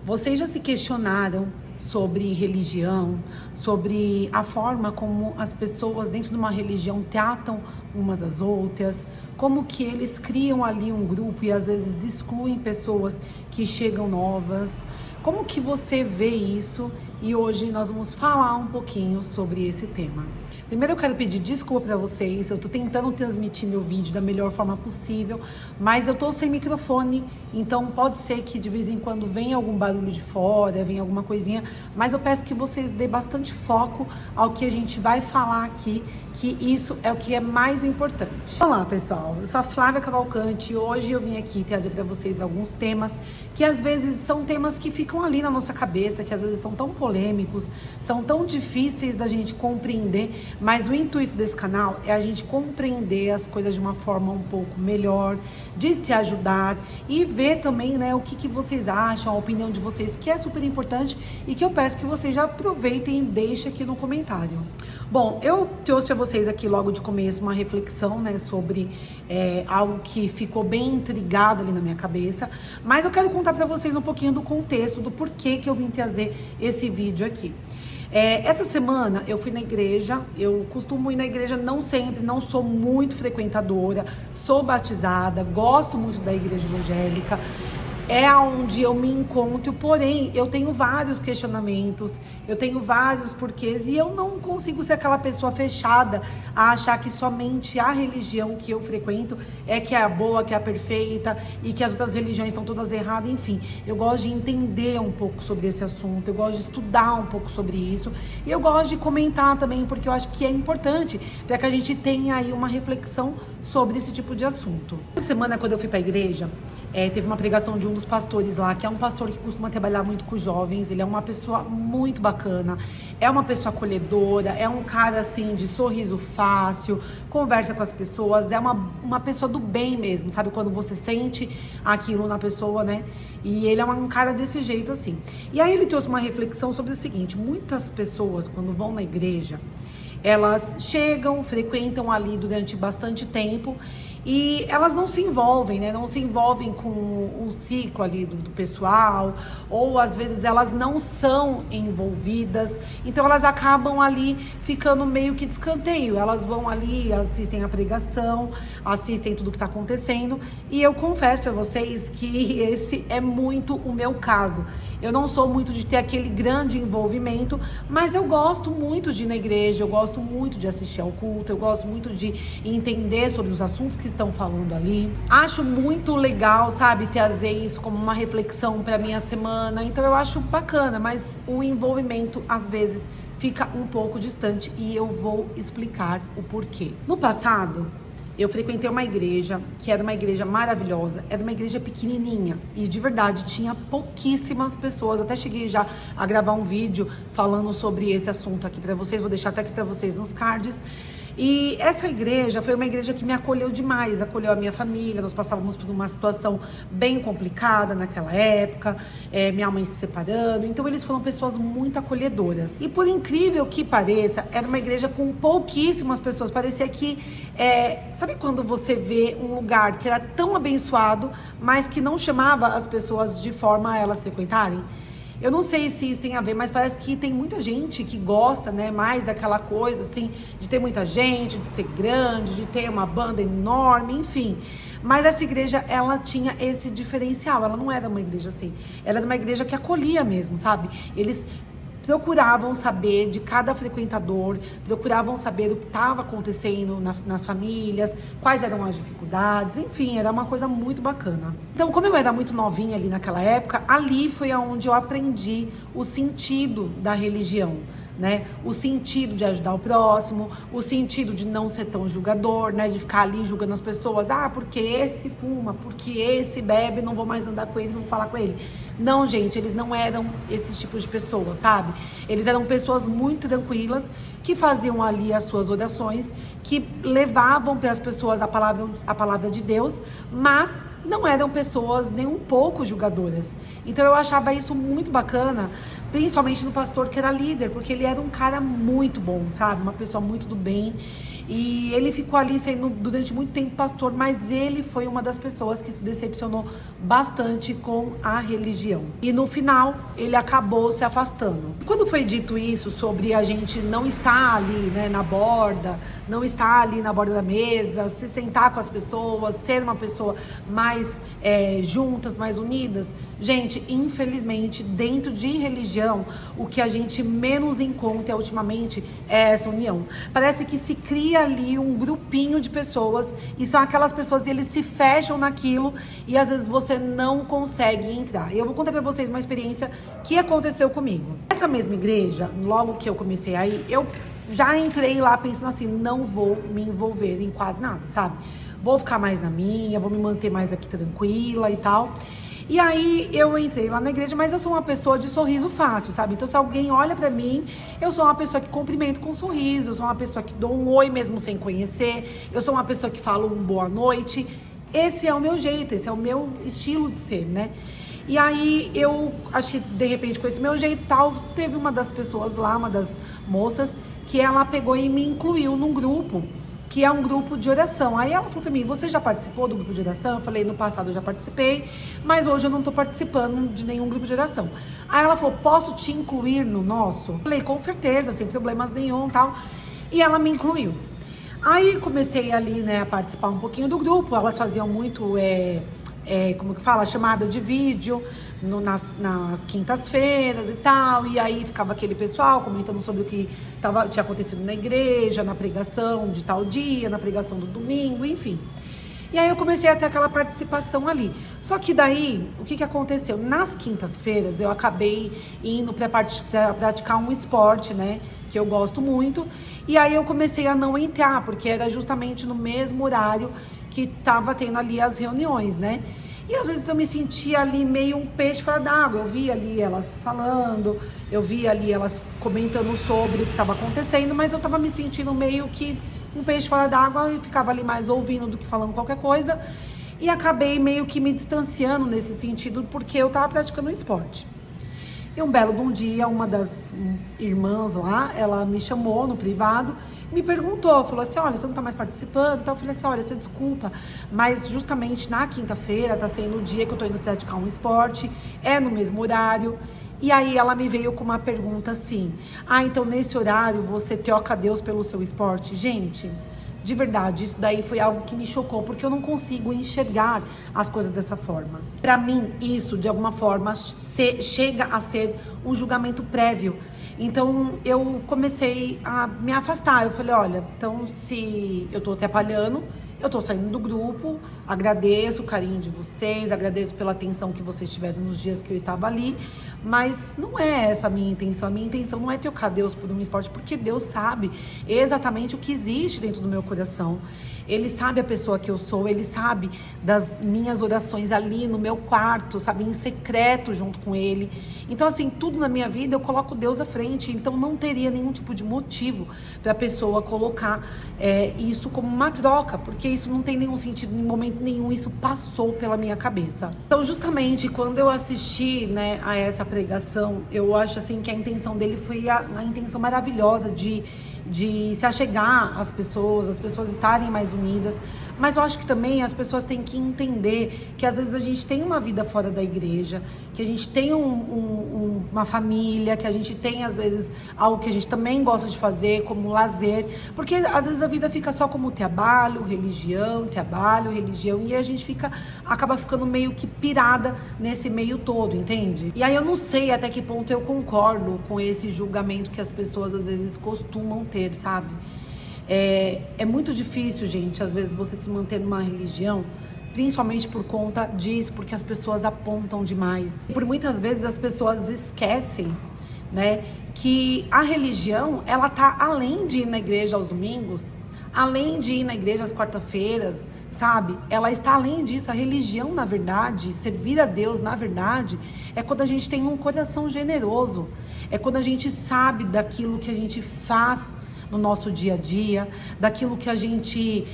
Vocês já se questionaram sobre religião, sobre a forma como as pessoas dentro de uma religião tratam umas às outras, como que eles criam ali um grupo e às vezes excluem pessoas que chegam novas? Como que você vê isso? E hoje nós vamos falar um pouquinho sobre esse tema. Primeiro eu quero pedir desculpa para vocês, eu tô tentando transmitir meu vídeo da melhor forma possível, mas eu tô sem microfone, então pode ser que de vez em quando venha algum barulho de fora, venha alguma coisinha, mas eu peço que vocês dêem bastante foco ao que a gente vai falar aqui, que isso é o que é mais importante. Olá pessoal, eu sou a Flávia Cavalcante e hoje eu vim aqui trazer para vocês alguns temas que às vezes são temas que ficam ali na nossa cabeça, que às vezes são tão polêmicos, são tão difíceis da gente compreender, mas o intuito desse canal é a gente compreender as coisas de uma forma um pouco melhor, de se ajudar e ver também, né, o que vocês acham, a opinião de vocês, que é super importante e que eu peço que vocês já aproveitem e deixem aqui no comentário. Bom, eu trouxe para vocês aqui logo de começo uma reflexão, né, sobre algo que ficou bem intrigado ali na minha cabeça, mas eu quero contar para vocês um pouquinho do contexto, do porquê que eu vim trazer esse vídeo aqui. Essa semana eu fui na igreja, eu costumo ir na igreja não sempre, não sou muito frequentadora, sou batizada, gosto muito da igreja evangélica, é onde eu me encontro, porém eu tenho vários questionamentos, eu tenho vários porquês e eu não consigo ser aquela pessoa fechada a achar que somente a religião que eu frequento é que é a boa, que é a perfeita e que as outras religiões são todas erradas, enfim. Eu gosto de entender um pouco sobre esse assunto, eu gosto de estudar um pouco sobre isso e eu gosto de comentar também porque eu acho que é importante para que a gente tenha aí uma reflexão sobre esse tipo de assunto. Essa semana, quando eu fui para a igreja, teve uma pregação de um dos pastores lá, que é um pastor que costuma trabalhar muito com jovens, ele é uma pessoa muito bacana, é uma pessoa acolhedora, é um cara assim de sorriso fácil, conversa com as pessoas, é uma pessoa do bem mesmo, sabe? Quando você sente aquilo na pessoa, né? E ele é um cara desse jeito assim. E aí ele trouxe uma reflexão sobre o seguinte: muitas pessoas quando vão na igreja, elas chegam, frequentam ali durante bastante tempo e elas não se envolvem, né? Não se envolvem com o ciclo ali do pessoal, ou às vezes elas não são envolvidas, então elas acabam ali ficando meio que de escanteio. Elas vão ali, assistem a pregação, assistem tudo que está acontecendo, e eu confesso para vocês que esse é muito o meu caso. Eu não sou muito de ter aquele grande envolvimento, mas eu gosto muito de ir na igreja, eu gosto muito de assistir ao culto, eu gosto muito de entender sobre os assuntos que estão falando ali. Acho muito legal, sabe, trazer isso como uma reflexão para minha semana, então eu acho bacana, mas o envolvimento às vezes fica um pouco distante e eu vou explicar o porquê. No passado, eu frequentei uma igreja que era uma igreja maravilhosa, era uma igreja pequenininha e de verdade tinha pouquíssimas pessoas. Até cheguei já a gravar um vídeo falando sobre esse assunto aqui para vocês, vou deixar até aqui para vocês nos cards. E essa igreja foi uma igreja que me acolheu demais, acolheu a minha família. Nós passávamos por uma situação bem complicada naquela época, minha mãe se separando, então eles foram pessoas muito acolhedoras. E por incrível que pareça, era uma igreja com pouquíssimas pessoas, parecia que, sabe quando você vê um lugar que era tão abençoado, mas que não chamava as pessoas de forma a elas frequentarem? Eu não sei se isso tem a ver, mas parece que tem muita gente que gosta, né, mais daquela coisa, assim, de ter muita gente, de ser grande, de ter uma banda enorme, enfim. Mas essa igreja, ela tinha esse diferencial, ela não era uma igreja assim, ela era uma igreja que acolhia mesmo, sabe? Eles procuravam saber de cada frequentador, procuravam saber o que estava acontecendo nas famílias, quais eram as dificuldades, enfim, era uma coisa muito bacana. Então, como eu era muito novinha ali naquela época, ali foi onde eu aprendi o sentido da religião, né? O sentido de ajudar o próximo, o sentido de não ser tão julgador, né? De ficar ali julgando as pessoas, porque esse fuma, porque esse bebe, não vou mais andar com ele, não vou falar com ele. Não, gente, eles não eram esses tipos de pessoas, sabe? Eles eram pessoas muito tranquilas, que faziam ali as suas orações, que levavam para as pessoas a palavra de Deus, mas não eram pessoas nem um pouco julgadoras. Então eu achava isso muito bacana, principalmente no pastor que era líder, porque ele era um cara muito bom, sabe? Uma pessoa muito do bem. E ele ficou ali sendo durante muito tempo pastor, mas ele foi uma das pessoas que se decepcionou bastante com a religião. E no final, ele acabou se afastando. Quando foi dito isso sobre a gente não estar ali, né, na borda, não estar ali na borda da mesa, se sentar com as pessoas, ser uma pessoa mais juntas, mais unidas, gente, infelizmente, dentro de religião, o que a gente menos encontra ultimamente é essa união. Parece que se cria ali um grupinho de pessoas e são aquelas pessoas e eles se fecham naquilo e às vezes você não consegue entrar. Eu vou contar pra vocês uma experiência que aconteceu comigo. Essa mesma igreja, logo que eu comecei aí, eu já entrei lá pensando assim, não vou me envolver em quase nada, sabe? Vou ficar mais na minha, vou me manter mais aqui tranquila e tal. E aí eu entrei lá na igreja, mas eu sou uma pessoa de sorriso fácil, sabe? Então se alguém olha pra mim, eu sou uma pessoa que cumprimento com um sorriso, eu sou uma pessoa que dou um oi mesmo sem conhecer, eu sou uma pessoa que fala um boa noite. Esse é o meu jeito, esse é o meu estilo de ser, né? E aí eu acho que de repente com esse meu jeito tal, teve uma das pessoas lá, uma das moças, que ela pegou e me incluiu num grupo, que é um grupo de oração. Aí ela falou pra mim, você já participou do grupo de oração? Eu falei, no passado eu já participei, mas hoje eu não tô participando de nenhum grupo de oração. Aí ela falou, posso te incluir no nosso? Eu falei, com certeza, sem problemas nenhum, tal. E ela me incluiu. Aí comecei ali, né, a participar um pouquinho do grupo, elas faziam muito, como que fala, chamada de vídeo, nas quintas-feiras e tal, e aí ficava aquele pessoal comentando sobre o que tinha acontecido na igreja, na pregação de tal dia, na pregação do domingo, enfim. E aí eu comecei a ter aquela participação ali. Só que daí, o que aconteceu? Nas quintas-feiras eu acabei indo para praticar um esporte, né, que eu gosto muito, e aí eu comecei a não entrar, porque era justamente no mesmo horário que tava tendo ali as reuniões, né? E às vezes eu me sentia ali meio um peixe fora d'água. Eu via ali elas falando, eu via ali elas comentando sobre o que estava acontecendo, mas eu estava me sentindo meio que um peixe fora d'água e ficava ali mais ouvindo do que falando qualquer coisa. E acabei meio que me distanciando nesse sentido, porque eu estava praticando um esporte. E um belo dia, uma das irmãs lá, ela me chamou no privado, me perguntou, falou assim, olha, você não tá mais participando? Então eu falei assim, olha, você desculpa, mas justamente na quinta-feira tá sendo o dia que eu tô indo praticar um esporte, é no mesmo horário. E aí ela me veio com uma pergunta assim, então nesse horário você troca Deus pelo seu esporte? Gente, de verdade, isso daí foi algo que me chocou, porque eu não consigo enxergar as coisas dessa forma. Pra mim, isso, de alguma forma, chega a ser um julgamento prévio. Então, eu comecei a me afastar. Eu falei, olha, então se eu tô atrapalhando, eu tô saindo do grupo, agradeço o carinho de vocês, agradeço pela atenção que vocês tiveram nos dias que eu estava ali, mas não é essa a minha intenção. A minha intenção não é trocar Deus por um esporte, porque Deus sabe exatamente o que existe dentro do meu coração. Ele sabe a pessoa que eu sou, ele sabe das minhas orações ali no meu quarto, sabe, em secreto junto com ele. Então, assim, tudo na minha vida eu coloco Deus à frente, então não teria nenhum tipo de motivo para a pessoa colocar isso como uma troca, porque isso não tem nenhum sentido, em momento nenhum isso passou pela minha cabeça. Então, justamente, quando eu assisti, né, a essa pregação, eu acho assim que a intenção dele foi a intenção maravilhosa de se achegar às pessoas estarem mais unidas, mas eu acho que também as pessoas têm que entender que às vezes a gente tem uma vida fora da igreja, que a gente tem uma família, que a gente tem às vezes algo que a gente também gosta de fazer como lazer, porque às vezes a vida fica só como trabalho, religião, e a gente acaba ficando meio que pirada nesse meio todo, entende? E aí eu não sei até que ponto eu concordo com esse julgamento que as pessoas às vezes costumam ter, sabe? É muito difícil, gente, às vezes você se manter numa religião, principalmente por conta disso, porque as pessoas apontam demais. Por muitas vezes as pessoas esquecem, né, que a religião, ela tá além de ir na igreja aos domingos, além de ir na igreja às quarta-feiras, sabe? Ela está além disso. A religião, na verdade, servir a Deus, na verdade, é quando a gente tem um coração generoso, é quando a gente sabe daquilo que a gente faz no nosso dia a dia, daquilo que a gente,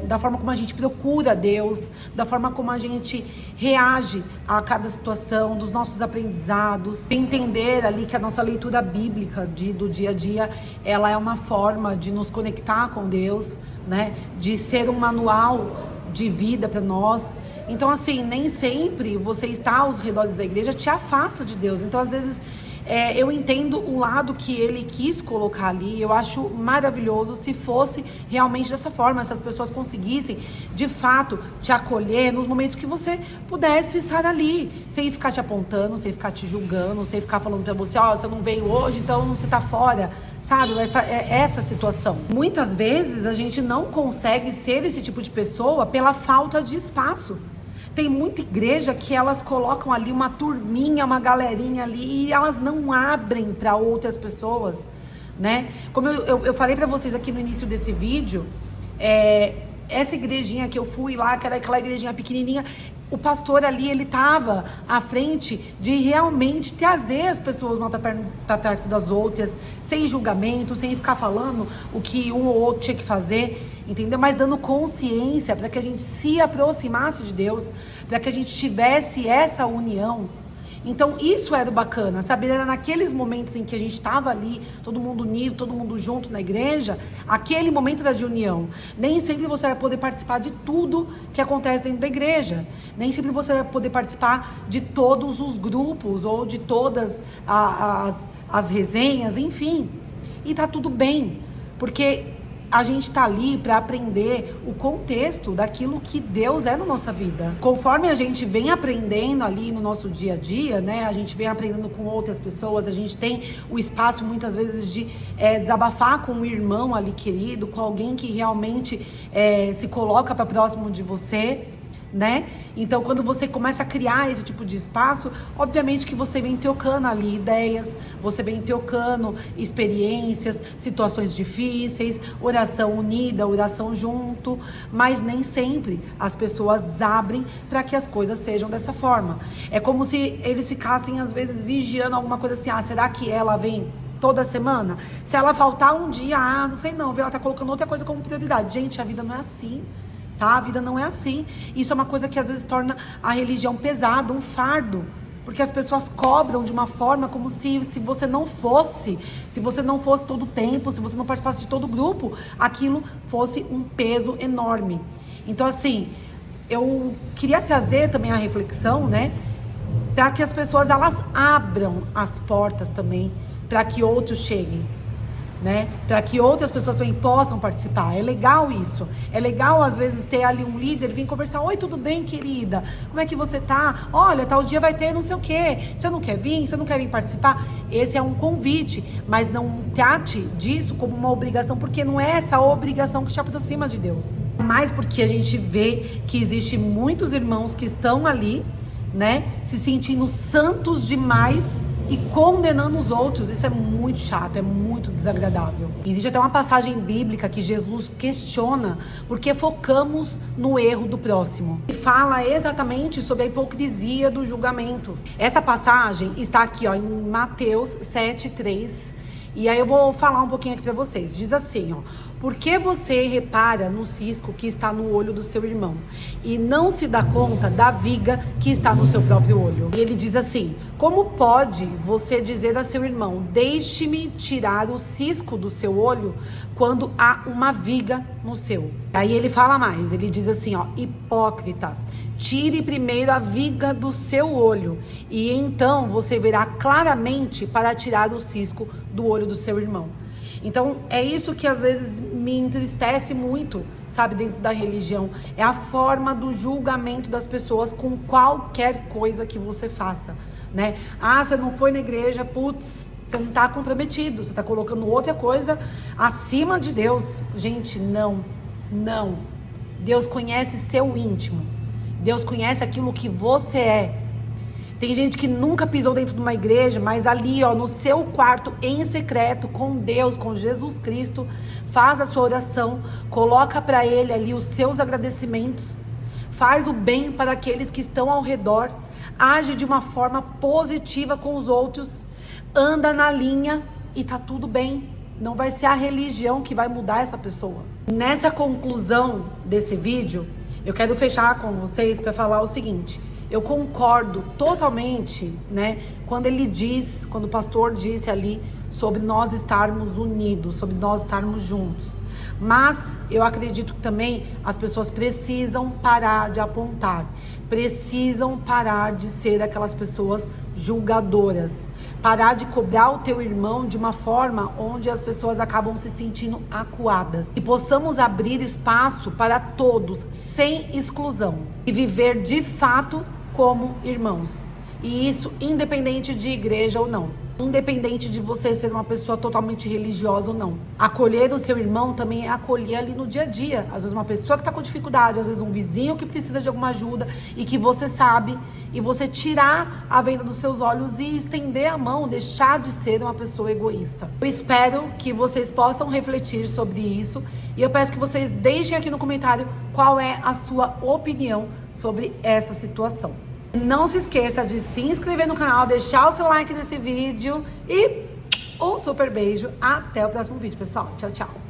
da forma como a gente procura Deus, da forma como a gente reage a cada situação, dos nossos aprendizados, entender ali que a nossa leitura bíblica do dia a dia, ela é uma forma de nos conectar com Deus, né? De ser um manual de vida para nós. Então, assim, nem sempre você estar aos redores da igreja te afasta de Deus. Então, às vezes, eu entendo o lado que ele quis colocar ali. Eu acho maravilhoso se fosse realmente dessa forma, se as pessoas conseguissem, de fato, te acolher nos momentos que você pudesse estar ali, sem ficar te apontando, sem ficar te julgando, sem ficar falando pra você, ó, você não veio hoje, então você tá fora, sabe? Essa situação. Muitas vezes a gente não consegue ser esse tipo de pessoa pela falta de espaço. Tem muita igreja que elas colocam ali uma turminha, uma galerinha ali, e elas não abrem para outras pessoas, né? Como eu falei para vocês aqui no início desse vídeo, essa igrejinha que eu fui lá, que era aquela igrejinha pequenininha, o pastor ali, ele estava à frente de realmente trazer as pessoas para perto das outras, sem julgamento, sem ficar falando o que um ou outro tinha que fazer, entendeu? Mas dando consciência para que a gente se aproximasse de Deus, para que a gente tivesse essa união. Então isso era bacana, sabe? Era naqueles momentos em que a gente estava ali, todo mundo unido, todo mundo junto na igreja, aquele momento era de união. Nem sempre você vai poder participar de tudo que acontece dentro da igreja. Nem sempre você vai poder participar de todos os grupos ou de todas as resenhas, enfim. E tá tudo bem, porque a gente tá ali para aprender o contexto daquilo que Deus é na nossa vida. Conforme a gente vem aprendendo ali no nosso dia a dia, né? A gente vem aprendendo com outras pessoas, a gente tem o espaço muitas vezes de desabafar com um irmão ali querido, com alguém que realmente se coloca para próximo de você, né? Então, quando você começa a criar esse tipo de espaço, obviamente que você vem trocando ali ideias, você vem trocando experiências, situações difíceis, oração unida, oração junto, mas nem sempre as pessoas abrem para que as coisas sejam dessa forma. É como se eles ficassem às vezes vigiando alguma coisa assim, será que ela vem toda semana? Se ela faltar um dia, não sei não, ela tá colocando outra coisa como prioridade. Gente, a vida não é assim. Tá? A vida não é assim. Isso é uma coisa que às vezes torna a religião pesada, um fardo. Porque as pessoas cobram de uma forma como se você não fosse todo o tempo, se você não participasse de todo o grupo, aquilo fosse um peso enorme. Então, assim, eu queria trazer também a reflexão, né? Para que as pessoas, elas abram as portas também, para que outros cheguem, né? Para que outras pessoas também possam participar. É legal isso. É legal, às vezes, ter ali um líder, vir conversar. Oi, tudo bem, querida? Como é que você tá? Olha, tal dia vai ter não sei o quê. Você não quer vir? Você não quer vir participar? Esse é um convite, mas não trate disso como uma obrigação, porque não é essa obrigação que te aproxima de Deus. Mas porque a gente vê que existe muitos irmãos que estão ali, né? Se sentindo santos demais e condenando os outros. Isso é muito chato, é muito desagradável. Existe até uma passagem bíblica que Jesus questiona porque focamos no erro do próximo. E fala exatamente sobre a hipocrisia do julgamento. Essa passagem está aqui, ó, em Mateus 7:3. E aí eu vou falar um pouquinho aqui para vocês. Diz assim, ó: por que você repara no cisco que está no olho do seu irmão e não se dá conta da viga que está no seu próprio olho? E ele diz assim: como pode você dizer a seu irmão, deixe-me tirar o cisco do seu olho, quando há uma viga no seu? Aí ele fala mais, ele diz assim, ó: hipócrita, tire primeiro a viga do seu olho, e então você verá claramente para tirar o cisco do olho do seu irmão. Então, é isso que às vezes me entristece muito, sabe, dentro da religião. É a forma do julgamento das pessoas com qualquer coisa que você faça, né? Você não foi na igreja, putz, você não está comprometido, você está colocando outra coisa acima de Deus. Gente, não. Deus conhece seu íntimo. Deus conhece aquilo que você é. Tem gente que nunca pisou dentro de uma igreja, mas ali, ó, no seu quarto, em secreto, com Deus, com Jesus Cristo, faz a sua oração, coloca para Ele ali os seus agradecimentos, faz o bem para aqueles que estão ao redor, age de uma forma positiva com os outros, anda na linha e tá tudo bem. Não vai ser a religião que vai mudar essa pessoa. Nessa conclusão desse vídeo, eu quero fechar com vocês para falar o seguinte. Eu concordo totalmente, né, quando o pastor disse ali sobre nós estarmos unidos, sobre nós estarmos juntos. Mas eu acredito que também as pessoas precisam parar de apontar, precisam parar de ser aquelas pessoas julgadoras, parar de cobrar o teu irmão de uma forma onde as pessoas acabam se sentindo acuadas. E possamos abrir espaço para todos, sem exclusão, e viver de fato como irmãos. E isso independente de igreja ou não. Independente de você ser uma pessoa totalmente religiosa ou não. Acolher o seu irmão também é acolher ali no dia a dia. Às vezes uma pessoa que está com dificuldade, às vezes um vizinho que precisa de alguma ajuda e que você sabe, e você tirar a venda dos seus olhos e estender a mão, deixar de ser uma pessoa egoísta. Eu espero que vocês possam refletir sobre isso e eu peço que vocês deixem aqui no comentário qual é a sua opinião sobre essa situação. Não se esqueça de se inscrever no canal, deixar o seu like nesse vídeo e um super beijo. Até o próximo vídeo, pessoal. Tchau, tchau.